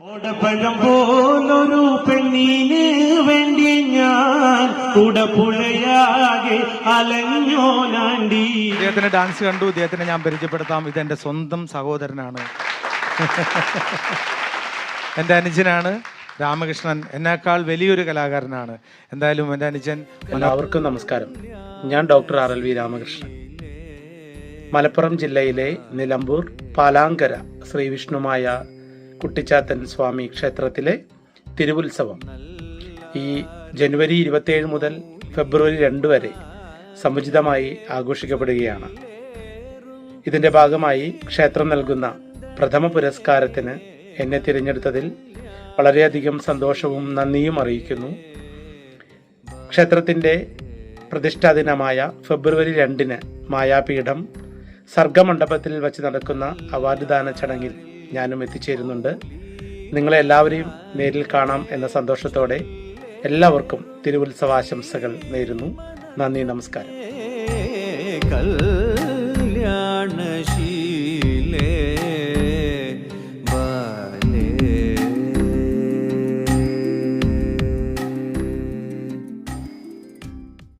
ഓടപ്പഴം പോലൊരു പെണ്ണിന് വേണ്ടി ഞാൻ കുടപ്പുഴയാകെ അലഞ്ഞോലാണ്ടി. ഇദ്ദേഹത്തിന്റെ ഡാൻസ് കണ്ടു. ഇദ്ദേഹത്തിനെ ഞാൻ പരിചയപ്പെടുത്താം. ഇതെന്റെ സ്വന്തം സഹോദരനാണ്, എൻ്റെ അനുജനാണ് രാമകൃഷ്ണൻ. എന്നേക്കാൾ വലിയൊരു കലാകാരനാണ്. എന്തായാലും എൻ്റെ അനുജൻ. എല്ലാവർക്കും നമസ്കാരം. ഞാൻ ഡോക്ടർ RLV രാമകൃഷ്ണൻ. മലപ്പുറം ജില്ലയിലെ നിലമ്പൂർ പാലാങ്കര ശ്രീവിഷ്ണുമായ കുട്ടിച്ചാത്തൻ സ്വാമി ക്ഷേത്രത്തിലെ തിരുവുത്സവം ഈ ജനുവരി 27 മുതൽ ഫെബ്രുവരി 2 വരെ സമുചിതമായി ആഘോഷിക്കപ്പെടുകയാണ്. ഇതിന്റെ ഭാഗമായി ക്ഷേത്രം നൽകുന്ന പ്രഥമ പുരസ്കാരത്തിന് എന്നെ തിരഞ്ഞെടുത്തതിൽ വളരെയധികം സന്തോഷവും നന്ദിയും അറിയിക്കുന്നു. ക്ഷേത്രത്തിന്റെ പ്രതിഷ്ഠാ ദിനമായ ഫെബ്രുവരി 2 മായാപീഠം സർഗമണ്ഡപത്തിൽ വച്ച് നടക്കുന്ന അവാർഡ് ദാന ചടങ്ങിൽ ഞാനും എത്തിച്ചേരുന്നുണ്ട്. നിങ്ങളെ എല്ലാവരെയും നേരിൽ കാണാം എന്ന സന്തോഷത്തോടെ എല്ലാവർക്കും തിരുവുത്സവാശംസകൾ നേരുന്നു. നന്ദി, നമസ്കാരം.